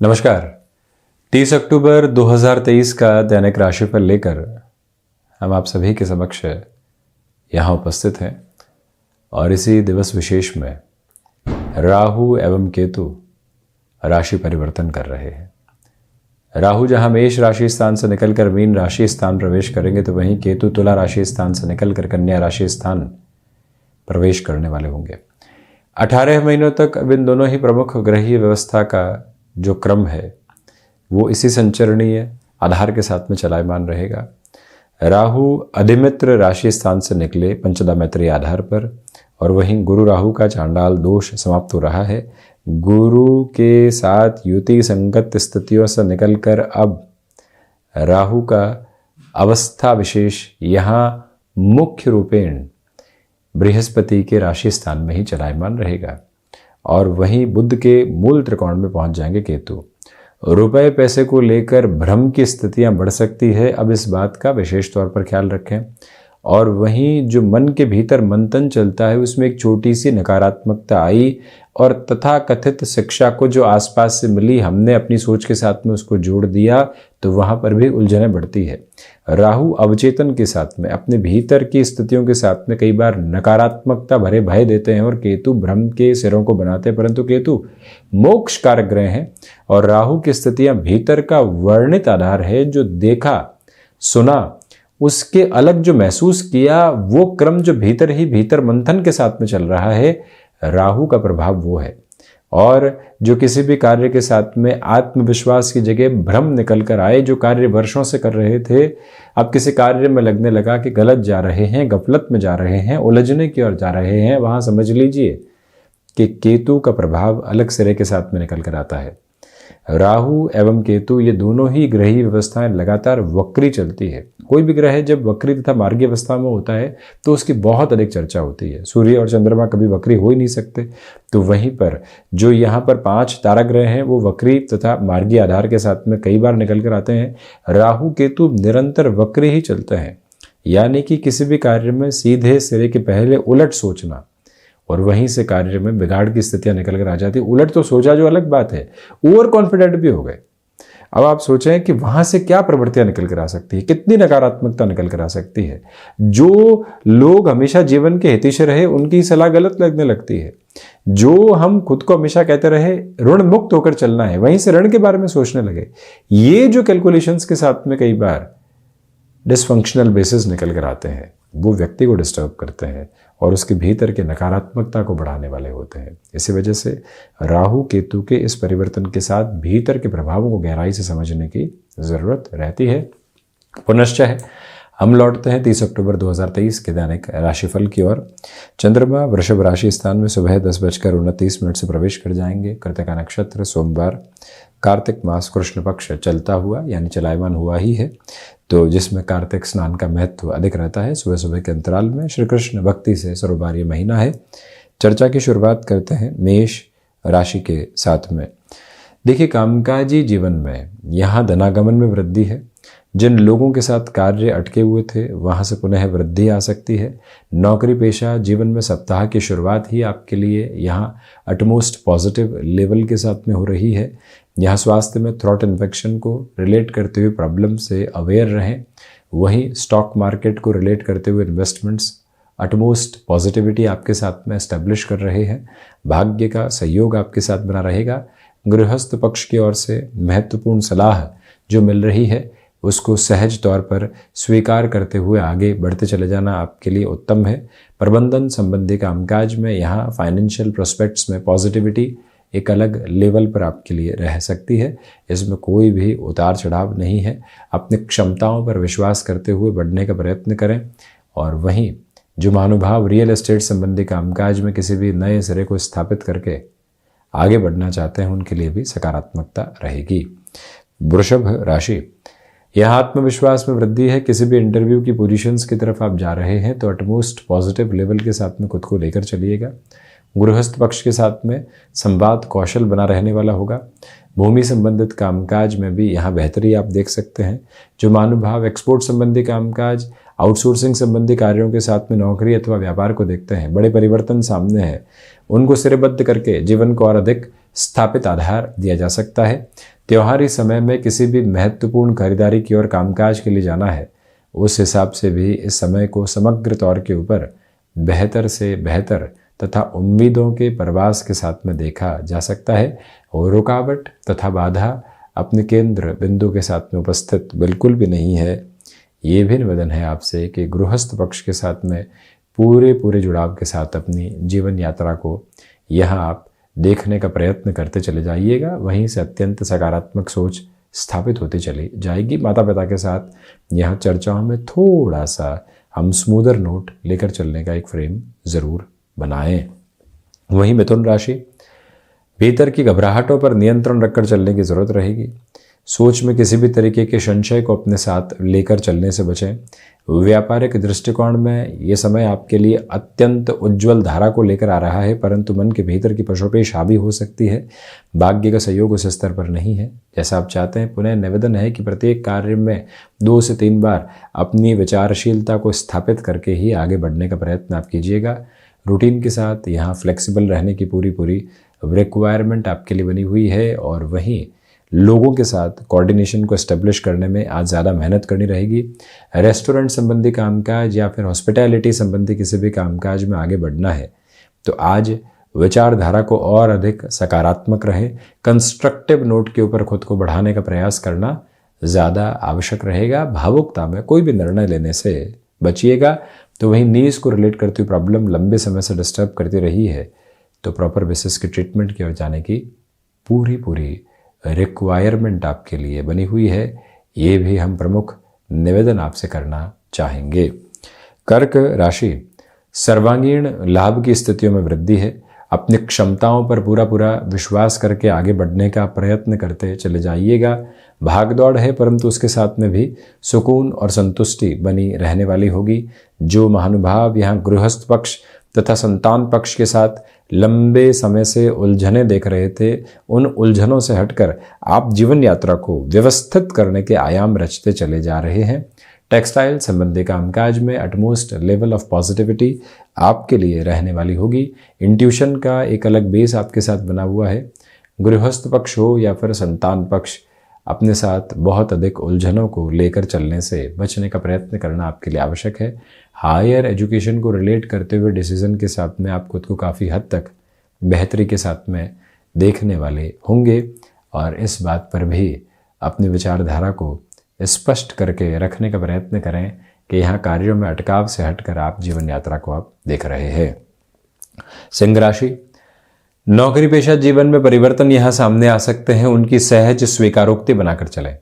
नमस्कार। 30 अक्टूबर 2023 का दैनिक राशिफल लेकर हम आप सभी के समक्ष यहाँ उपस्थित हैं और इसी दिवस विशेष में राहु एवं केतु राशि परिवर्तन कर रहे हैं। राहु जहाँ मेष राशि स्थान से निकलकर मीन राशि स्थान प्रवेश करेंगे तो वहीं केतु तुला राशि स्थान से निकलकर कन्या राशि स्थान प्रवेश करने वाले होंगे। 18 महीनों तक अब इन दोनों ही प्रमुख ग्रहीय व्यवस्था का जो क्रम है वो इसी संचरणीय आधार के साथ में चलायमान रहेगा। राहु अधिमित्र राशि स्थान से निकले पंचदा मैत्री आधार पर और वहीं गुरु राहु का चांडाल दोष समाप्त हो रहा है। गुरु के साथ युति संगत स्थितियों से निकलकर अब राहु का अवस्था विशेष यहाँ मुख्य रूपेण बृहस्पति के राशि स्थान में ही चलायमान रहेगा और वहीं बुध के मूल त्रिकोण में पहुंच जाएंगे केतु। रुपए पैसे को लेकर भ्रम की स्थितियां बढ़ सकती है, अब इस बात का विशेष तौर पर ख्याल रखें। और वहीं जो मन के भीतर मंथन चलता है उसमें एक छोटी सी नकारात्मकता आई और तथा कथित शिक्षा को जो आसपास से मिली हमने अपनी सोच के साथ में उसको जोड़ दिया तो वहां पर भी उलझनें बढ़ती है। राहु अवचेतन के साथ में अपने भीतर की स्थितियों के साथ में कई बार नकारात्मकता भरे भय देते हैं और केतु भ्रम के सिरों को बनाते हैं, परंतु केतु मोक्ष कारक ग्रह हैं और राहु की स्थितियां भीतर का वर्णित आधार है। जो देखा सुना उसके अलग जो महसूस किया वो क्रम जो भीतर ही भीतर मंथन के साथ में चल रहा है, राहु का प्रभाव वो है। और जो किसी भी कार्य के साथ में आत्मविश्वास की जगह भ्रम निकल कर आए, जो कार्य वर्षों से कर रहे थे अब किसी कार्य में लगने लगा कि गलत जा रहे हैं, गफलत में जा रहे हैं, उलझने की ओर जा रहे हैं, वहां समझ लीजिए कि केतु का प्रभाव अलग सिरे के साथ में निकल कर आता है। राहु एवं केतु ये दोनों ही ग्रही व्यवस्थाएं लगातार वक्री चलती है। कोई भी ग्रह जब वक्री तथा मार्गीय अवस्था में होता है तो उसकी बहुत अधिक चर्चा होती है। सूर्य और चंद्रमा कभी वक्री हो ही नहीं सकते, तो वहीं पर जो यहाँ पर 5 तारा ग्रह हैं वो वक्री तथा मार्गीय आधार के साथ में कई बार निकल कर आते हैं। राहु केतु निरंतर वक्री ही चलते हैं, यानी कि किसी भी कार्य में सीधे सिरे के पहले उलट सोचना और वहीं से कार्य में बिगाड़ की स्थितियां निकल कर आ जाती। उलट तो सोचा जो अलग बात है, ओवर कॉन्फिडेंट भी हो गए। अब आप सोचें कि वहां से क्या प्रवृत्तियां निकल कर आ सकती है, कितनी नकारात्मकता निकल कर आ सकती है। जो लोग हमेशा जीवन के हितैषी रहे उनकी सलाह गलत लगने लगती है। जो हम खुद को हमेशा कहते रहे ऋण मुक्त होकर चलना है, वहीं से ऋण के बारे में सोचने लगे। ये जो कैलकुलेशंस के साथ में कई बार डिसफंक्शनल बेसिस निकल कर आते हैं वो व्यक्ति को डिस्टर्ब करते हैं और उसके भीतर के नकारात्मकता को बढ़ाने वाले होते हैं। इसी वजह से राहु केतु के इस परिवर्तन के साथ भीतर के प्रभावों को गहराई से समझने की जरूरत रहती है। पुनश्च है हम लौटते हैं 30 अक्टूबर 2023 के दैनिक राशिफल की ओर। चंद्रमा वृषभ राशि स्थान में सुबह 10:29 से प्रवेश कर जाएंगे। कृतिका नक्षत्र सोमवार, कार्तिक मास कृष्ण पक्ष चलता हुआ यानी चलायमान हुआ ही है, तो जिसमें कार्तिक स्नान का महत्व अधिक रहता है। सुबह सुबह के अंतराल में श्री कृष्ण भक्ति से सर्वबार ये महीना है। चर्चा की शुरुआत करते हैं मेष राशि के साथ में। देखिए, कामकाजी जीवन में यहाँ धनागमन में वृद्धि है। जिन लोगों के साथ कार्य अटके हुए थे वहाँ से पुनः वृद्धि आ सकती है। नौकरी पेशा जीवन में सप्ताह की शुरुआत ही आपके लिए यहाँ अटमोस्ट पॉजिटिव लेवल के साथ में हो रही है। यहाँ स्वास्थ्य में थ्रोट इन्फेक्शन को रिलेट करते हुए प्रॉब्लम से अवेयर रहें। वहीं स्टॉक मार्केट को रिलेट करते हुए इन्वेस्टमेंट्स अटमोस्ट पॉजिटिविटी आपके साथ में एस्टेब्लिश कर रहे हैं। भाग्य का सहयोग आपके साथ बना रहेगा। गृहस्थ पक्ष की ओर से महत्वपूर्ण सलाह जो मिल रही है उसको सहज तौर पर स्वीकार करते हुए आगे बढ़ते चले जाना आपके लिए उत्तम है। प्रबंधन संबंधी कामकाज में यहाँ फाइनेंशियल प्रोस्पेक्ट्स में पॉजिटिविटी एक अलग लेवल पर आपके लिए रह सकती है। इसमें कोई भी उतार चढ़ाव नहीं है। अपनी क्षमताओं पर विश्वास करते हुए बढ़ने का प्रयत्न करें। और वहीं जो महानुभाव रियल एस्टेट संबंधी कामकाज में किसी भी नए सिरे को स्थापित करके आगे बढ़ना चाहते हैं उनके लिए भी सकारात्मकता रहेगी। वृषभ राशि, यह आत्मविश्वास में वृद्धि है। किसी भी इंटरव्यू की पोजीशंस की तरफ आप जा रहे हैं तो अटमोस्ट पॉजिटिव लेवल के साथ में खुद को लेकर चलिएगा। गृहस्थ पक्ष के साथ में संवाद कौशल बना रहने वाला होगा। भूमि संबंधित कामकाज में भी यहाँ बेहतरी आप देख सकते हैं। जो महानुभाव एक्सपोर्ट संबंधी कामकाज, आउटसोर्सिंग संबंधी कार्यों के साथ में नौकरी अथवा व्यापार को देखते हैं, बड़े परिवर्तन सामने हैं। उनको सिरेबद्ध करके जीवन को और अधिक स्थापित आधार दिया जा सकता है। त्योहारी समय में किसी भी महत्वपूर्ण खरीदारी की ओर कामकाज के लिए जाना है, उस हिसाब से भी इस समय को समग्र तौर के ऊपर बेहतर से बेहतर तथा उम्मीदों के प्रवास के साथ में देखा जा सकता है। और रुकावट तथा बाधा अपने केंद्र बिंदु के साथ में उपस्थित बिल्कुल भी नहीं है। ये भी निवेदन है आपसे कि गृहस्थ पक्ष के साथ में पूरे जुड़ाव के साथ अपनी जीवन यात्रा को यहाँ आप देखने का प्रयत्न करते चले जाइएगा। वहीं से अत्यंत सकारात्मक सोच स्थापित होती चली जाएगी। माता पिता के साथ यहाँ चर्चाओं में थोड़ा सा हम स्मूदर नोट लेकर चलने का एक फ्रेम ज़रूर बनाएं। वहीं मिथुन राशि, भीतर की घबराहटों पर नियंत्रण रखकर चलने की जरूरत रहेगी। सोच में किसी भी तरीके के संशय को अपने साथ लेकर चलने से बचें। व्यापारिक दृष्टिकोण में ये समय आपके लिए अत्यंत उज्जवल धारा को लेकर आ रहा है, परंतु मन के भीतर की पशोपेश हावी हो सकती है। भाग्य का सहयोग उस स्तर पर नहीं है जैसा आप चाहते हैं। पुनः निवेदन है कि प्रत्येक कार्य में 2 से 3 बार अपनी विचारशीलता को स्थापित करके ही आगे बढ़ने का प्रयत्न आप कीजिएगा। रूटीन के साथ यहाँ फ्लेक्सिबल रहने की पूरी रिक्वायरमेंट आपके लिए बनी हुई है। और वहीं लोगों के साथ कोऑर्डिनेशन को एस्टेब्लिश करने में आज ज़्यादा मेहनत करनी रहेगी। रेस्टोरेंट संबंधी कामकाज या फिर हॉस्पिटैलिटी संबंधी किसी भी कामकाज में आगे बढ़ना है तो आज विचारधारा को और अधिक सकारात्मक रहें। कंस्ट्रक्टिव नोट के ऊपर खुद को बढ़ाने का प्रयास करना ज़्यादा आवश्यक रहेगा। भावुकता में कोई भी निर्णय लेने से बचिएगा। तो वहीं नीज को रिलेट करती हुई प्रॉब्लम लंबे समय से डिस्टर्ब करती रही है तो प्रॉपर बेसिस की ट्रीटमेंट की ओर जाने की पूरी रिक्वायरमेंट आपके लिए बनी हुई है। ये भी हम प्रमुख निवेदन आपसे करना चाहेंगे। कर्क राशि, सर्वांगीण लाभ की स्थितियों में वृद्धि है। अपनी क्षमताओं पर पूरा विश्वास करके आगे बढ़ने का प्रयत्न करते चले जाइएगा। भागदौड़ है परंतु उसके साथ में भी सुकून और संतुष्टि बनी रहने वाली होगी। जो महानुभाव यहाँ गृहस्थ पक्ष तथा संतान पक्ष के साथ लंबे समय से उलझने देख रहे थे, उन उलझनों से हटकर आप जीवन यात्रा को व्यवस्थित करने के आयाम रचते चले जा रहे हैं। टेक्सटाइल संबंधी कामकाज में अटमोस्ट लेवल ऑफ पॉजिटिविटी आपके लिए रहने वाली होगी। इंट्यूशन का एक अलग बेस आपके साथ बना हुआ है। गृहस्थ पक्ष हो या फिर संतान पक्ष, अपने साथ बहुत अधिक उलझनों को लेकर चलने से बचने का प्रयत्न करना आपके लिए आवश्यक है। हायर एजुकेशन को रिलेट करते हुए डिसीजन के साथ में आप खुद को काफ़ी हद तक बेहतरी के साथ में देखने वाले होंगे और इस बात पर भी अपनी विचारधारा को स्पष्ट करके रखने का प्रयत्न करें कि यहाँ कार्यों में अटकाव से हटकर आप जीवन यात्रा को आप देख रहे हैं। सिंह राशि, नौकरी पेशा जीवन में परिवर्तन यहाँ सामने आ सकते हैं, उनकी सहज स्वीकारोक्ति बनाकर चलें।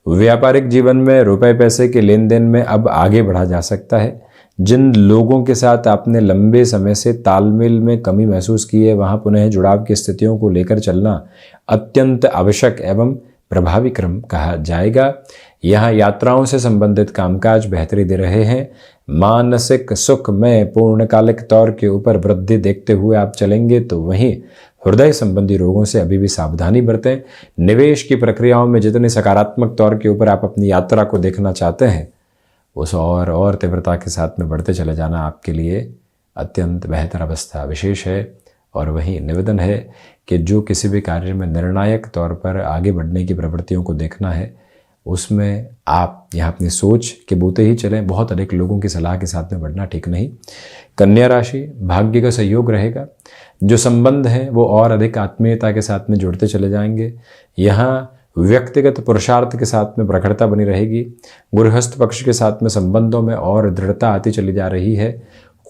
व्यापारिक जीवन में रुपए पैसे के लेन देन में अब आगे बढ़ा जा सकता है। जिन लोगों के साथ आपने लंबे समय से तालमेल में कमी महसूस की है, वहाँ पुनः जुड़ाव की स्थितियों को लेकर चलना अत्यंत आवश्यक एवं प्रभावी क्रम कहा जाएगा। यहाँ यात्राओं से संबंधित कामकाज बेहतरी दे रहे हैं। मानसिक सुख में पूर्णकालिक तौर के ऊपर वृद्धि देखते हुए आप चलेंगे तो वहीं हृदय संबंधी रोगों से अभी भी सावधानी बरतें। निवेश की प्रक्रियाओं में जितने सकारात्मक तौर के ऊपर आप अपनी यात्रा को देखना चाहते हैं, उस और तीव्रता के साथ में बढ़ते चले जाना आपके लिए अत्यंत बेहतर अवस्था विशेष है। और वहीं निवेदन है कि जो किसी भी कार्य में निर्णायक तौर पर आगे बढ़ने की प्रवृत्तियों को देखना है, उसमें आप यहाँ अपनी सोच के बूते ही चलें। बहुत अधिक लोगों की सलाह के साथ में बढ़ना ठीक नहीं। कन्या राशि, भाग्य का सहयोग रहेगा। जो संबंध हैं वो और अधिक आत्मीयता के साथ में जुड़ते चले जाएंगे। यहाँ व्यक्तिगत पुरुषार्थ के साथ में प्रखरता बनी रहेगी। गृहस्थ पक्ष के साथ में संबंधों में और दृढ़ता आती चली जा रही है।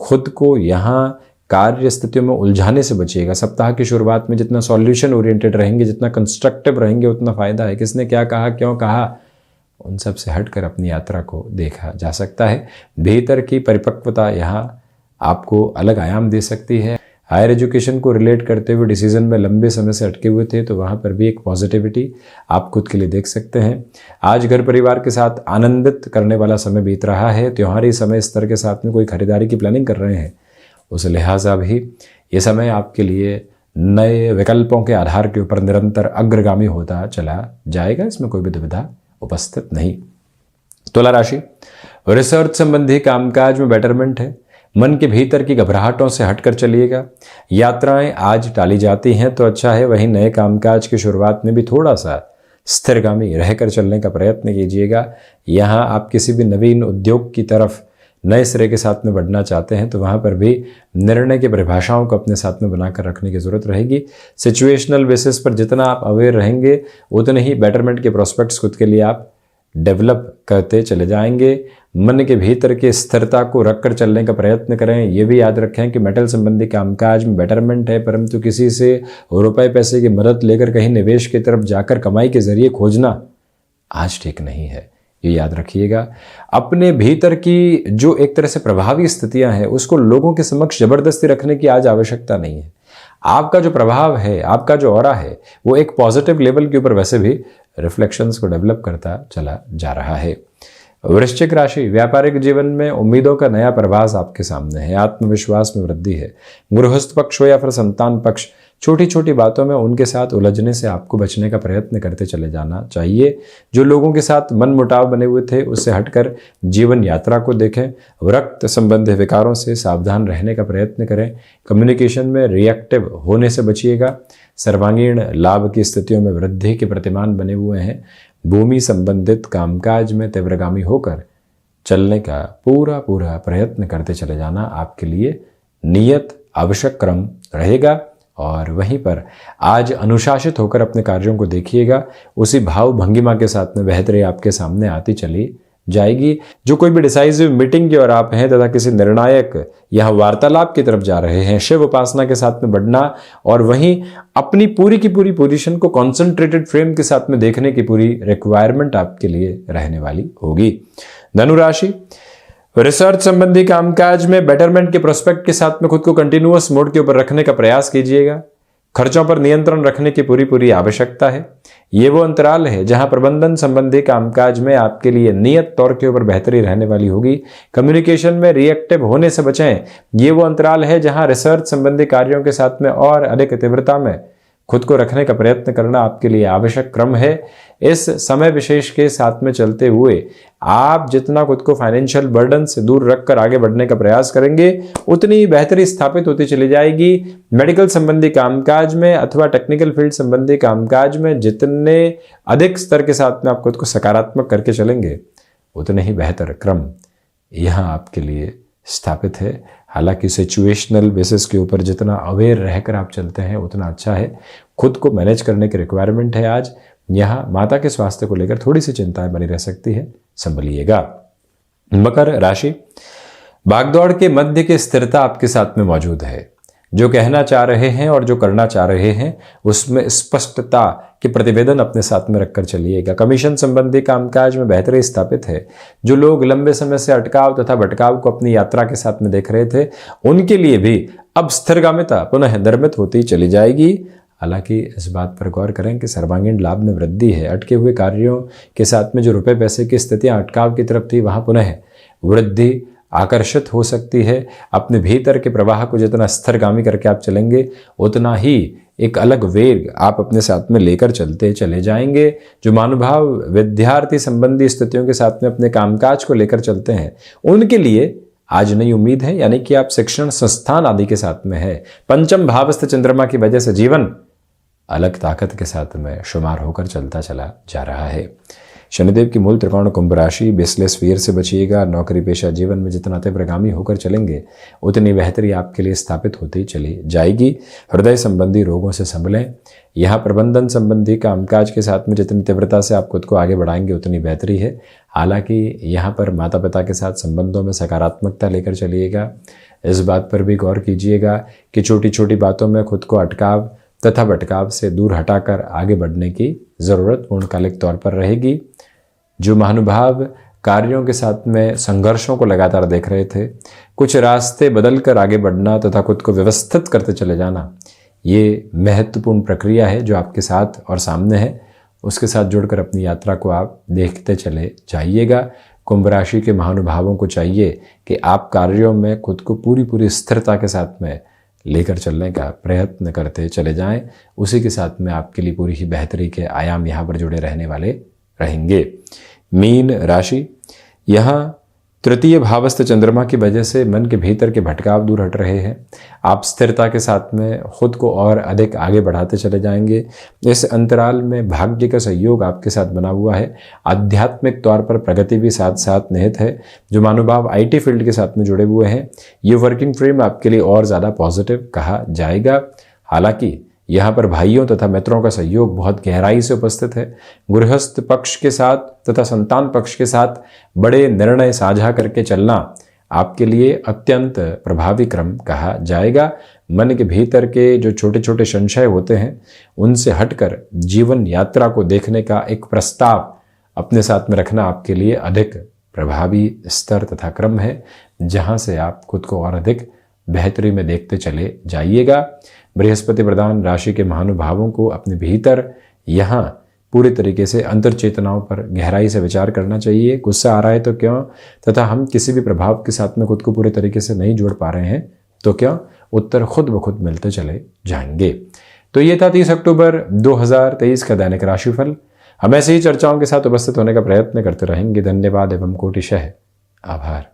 खुद को यहाँ कार्य स्थितियों में उलझाने से बचिएगा। सप्ताह की शुरुआत में जितना सॉल्यूशन ओरिएंटेड रहेंगे, जितना कंस्ट्रक्टिव रहेंगे, उतना फायदा है। किसने क्या कहा, क्यों कहा, उन सब से हटकर अपनी यात्रा को देखा जा सकता है। भीतर की परिपक्वता यहाँ आपको अलग आयाम दे सकती है। हायर एजुकेशन को रिलेट करते हुए डिसीजन में लंबे समय से अटके हुए थे तो वहाँ पर भी एक पॉजिटिविटी आप खुद के लिए देख सकते हैं। आज घर परिवार के साथ आनंदित करने वाला समय बीत रहा है। त्योहारी समय स्तर के साथ में कोई खरीदारी की प्लानिंग कर रहे हैं, उस लिहाजा भी ये समय आपके लिए नए विकल्पों के आधार के ऊपर निरंतर अग्रगामी होता चला जाएगा। इसमें कोई भी दुविधा उपस्थित नहीं। तुला राशि, रिसर्च संबंधी कामकाज में बेटरमेंट है। मन के भीतर की घबराहटों से हटकर चलिएगा। यात्राएं आज टाली जाती हैं तो अच्छा है, वहीं नए कामकाज की शुरुआत में भी थोड़ा सा स्थिरगामी रहकर चलने का प्रयत्न कीजिएगा। यहाँ आप किसी भी नवीन उद्योग की तरफ नए सिरे के साथ में बढ़ना चाहते हैं तो वहाँ पर भी निर्णय की परिभाषाओं को अपने साथ में बनाकर रखने की ज़रूरत रहेगी। सिचुएशनल बेसिस पर जितना आप अवेयर रहेंगे उतने ही बेटरमेंट के प्रोस्पेक्ट्स खुद के लिए आप डेवलप करते चले जाएंगे। मन के भीतर की स्थिरता को रखकर चलने का प्रयत्न करें। ये भी याद रखें कि मेटल संबंधी कामकाज में बेटरमेंट है, परंतु किसी से रुपए पैसे की मदद लेकर कहीं निवेश की तरफ जाकर कमाई के जरिए खोजना आज ठीक नहीं है, ये याद रखिएगा। अपने भीतर की जो एक तरह से प्रभावी स्थितियां हैं उसको लोगों के समक्ष जबरदस्ती रखने की आज आवश्यकता नहीं है। आपका जो प्रभाव है, आपका जो ऑरा है, वो एक पॉजिटिव लेवल के ऊपर वैसे भी रिफ्लेक्शंस को डेवलप करता चला जा रहा है। वृश्चिक राशि, व्यापारिक जीवन में उम्मीदों का नया प्रवास आपके सामने है। आत्मविश्वास में वृद्धि है। गृहस्थ पक्ष हो या फिर संतान पक्ष, छोटी छोटी बातों में उनके साथ उलझने से आपको बचने का प्रयत्न करते चले जाना चाहिए। जो लोगों के साथ मन मुटाव बने हुए थे उससे हटकर जीवन यात्रा को देखें। रक्त संबंधी विकारों से सावधान रहने का प्रयत्न करें। कम्युनिकेशन में रिएक्टिव होने से बचिएगा। सर्वांगीण लाभ की स्थितियों में वृद्धि के प्रतिमान बने हुए हैं। भूमि संबंधित कामकाज में तीव्रगामी होकर चलने का पूरा प्रयत्न करते चले जाना आपके लिए नियत आवश्यक क्रम रहेगा। और वहीं पर आज अनुशासित होकर अपने कार्यों को देखिएगा। उसी भाव भंगिमा के साथ में बेहतरी आपके सामने आती चली जाएगी। जो कोई भी डिसाइसिव मीटिंग की ओर आप हैं तथा किसी निर्णायक या वार्तालाप की तरफ जा रहे हैं, शिव उपासना के साथ में बढ़ना और वहीं अपनी पूरी की पूरी पोजीशन को कॉन्सेंट्रेटेड फ्रेम के साथ में देखने की पूरी रिक्वायरमेंट आपके लिए रहने वाली होगी। धनु राशि, रिसर्च संबंधी कामकाज में बेटरमेंट के प्रोस्पेक्ट के साथ में खुद को कंटिन्यूअस मोड के ऊपर रखने का प्रयास कीजिएगा। खर्चों पर नियंत्रण रखने की पूरी आवश्यकता है। ये वो अंतराल है जहां प्रबंधन संबंधी कामकाज में आपके लिए नियत तौर के ऊपर बेहतरी रहने वाली होगी। कम्युनिकेशन में रिएक्टिव होने से बचें। ये वो अंतराल है जहां रिसर्च संबंधी कार्यों के साथ में और अधिक तीव्रता में खुद को रखने का प्रयत्न करना आपके लिए आवश्यक क्रम है। इस समय विशेष के साथ में चलते हुए आप जितना खुद को फाइनेंशियल बर्डन से दूर रखकर आगे बढ़ने का प्रयास करेंगे उतनी ही बेहतरी स्थापित होती चली जाएगी। मेडिकल संबंधी कामकाज में अथवा टेक्निकल फील्ड संबंधी कामकाज में जितने अधिक स्तर के साथ में आप खुद को सकारात्मक करके चलेंगे उतने ही बेहतर क्रम यहाँ आपके लिए स्थापित है। हालांकि सिचुएशनल बेसिस के ऊपर जितना अवेयर रहकर आप चलते हैं उतना अच्छा है। खुद को मैनेज करने की रिक्वायरमेंट है आज। यहाँ माता के स्वास्थ्य को लेकर थोड़ी सी चिंताएं बनी रह सकती है, संभलिएगा। मकर राशि, भागदौड़ के मध्य की स्थिरता आपके साथ में मौजूद है। जो कहना चाह रहे हैं और जो करना चाह रहे हैं उसमें स्पष्टता के प्रतिवेदन अपने साथ में रखकर चलिएगा। कमीशन संबंधी कामकाज में बेहतरी स्थापित है। जो लोग लंबे समय से अटकाव तथा भटकाव को अपनी यात्रा के साथ में देख रहे थे उनके लिए भी अब स्थिरगामिता पुनः निर्मित होती चली जाएगी। हालांकि इस बात पर गौर करें कि सर्वांगीण लाभ में वृद्धि है। अटके हुए कार्यों के साथ में जो रुपए पैसे की स्थितियां अटकाव की तरफ थी वहां पुनः वृद्धि आकर्षित हो सकती है। अपने भीतर के प्रवाह को जितना स्थिरगामी करके आप चलेंगे उतना ही एक अलग वेग आप अपने साथ में लेकर चलते चले जाएंगे। जो महानुभाव विद्यार्थी संबंधी स्थितियों के साथ में अपने कामकाज को लेकर चलते हैं उनके लिए आज नई उम्मीद है, यानी कि आप शिक्षण संस्थान आदि के साथ में है। पंचम भावस्थ चंद्रमा की वजह से जीवन अलग ताकत के साथ में शुमार होकर चलता चला जा रहा है। शनिदेव की मूल त्रिकोण कुंभ राशि, बेसलेस फियर से बचिएगा। नौकरी पेशा जीवन में जितना तीव्रगामी होकर चलेंगे उतनी बेहतरी आपके लिए स्थापित होती चली जाएगी। हृदय संबंधी रोगों से संभलें। यहाँ प्रबंधन संबंधी कामकाज के साथ में जितनी तीव्रता से आप खुद को आगे बढ़ाएंगे उतनी बेहतरी है। हालांकि यहाँ पर माता पिता के साथ संबंधों में सकारात्मकता लेकर चलिएगा। इस बात पर भी गौर कीजिएगा कि छोटी छोटी बातों में खुद को अटकाव तथा भटकाव से दूर हटाकर आगे बढ़ने की ज़रूरत पूर्णकालिक तौर पर रहेगी। जो महानुभाव कार्यों के साथ में संघर्षों को लगातार देख रहे थे, कुछ रास्ते बदलकर आगे बढ़ना तथा खुद को व्यवस्थित करते चले जाना, ये महत्वपूर्ण प्रक्रिया है जो आपके साथ और सामने है। उसके साथ जुड़कर अपनी यात्रा को आप देखते चले जाइएगा। कुंभ राशि के महानुभावों को चाहिए कि आप कार्यों में खुद को पूरी स्थिरता के साथ में लेकर चलने का प्रयत्न करते चले जाएं। उसी के साथ में आपके लिए पूरी ही बेहतरी के आयाम यहाँ पर जुड़े रहने वाले रहेंगे। मीन राशि, यहाँ तृतीय भावस्थ चंद्रमा की वजह से मन के भीतर के भटकाव दूर हट रहे हैं। आप स्थिरता के साथ में खुद को और अधिक आगे बढ़ाते चले जाएंगे। इस अंतराल में भाग्य का सहयोग आपके साथ बना हुआ है। आध्यात्मिक तौर पर प्रगति भी साथ साथ निहित है। जो महानुभाव IT फील्ड के साथ में जुड़े हुए हैं, ये वर्किंग फ्रेम आपके लिए और ज़्यादा पॉजिटिव कहा जाएगा। हालांकि यहाँ पर भाइयों तथा मित्रों का सहयोग बहुत गहराई से उपस्थित है। गृहस्थ पक्ष के साथ तथा संतान पक्ष के साथ बड़े निर्णय साझा करके चलना आपके लिए अत्यंत प्रभावी क्रम कहा जाएगा। मन के भीतर के जो छोटे छोटे संशय होते हैं, उनसे हटकर जीवन यात्रा को देखने का एक प्रस्ताव अपने साथ में रखना आपके लिए अधिक प्रभावी स्तर तथा क्रम है, जहाँ से आप खुद को और अधिक बेहतरी में देखते चले जाइएगा। बृहस्पति प्रधान राशि के महानुभावों को अपने भीतर यहाँ पूरी तरीके से अंतर चेतनाओं पर गहराई से विचार करना चाहिए। गुस्सा आ रहा है तो क्यों, तथा हम किसी भी प्रभाव के साथ में खुद को पूरे तरीके से नहीं जोड़ पा रहे हैं तो क्या, उत्तर खुद ब खुद मिलते चले जाएंगे। तो ये था 30 अक्टूबर 2023 का दैनिक राशिफल। हम ऐसे ही चर्चाओं के साथ उपस्थित होने का प्रयत्न करते रहेंगे। धन्यवाद एवं कोटिशः आभार।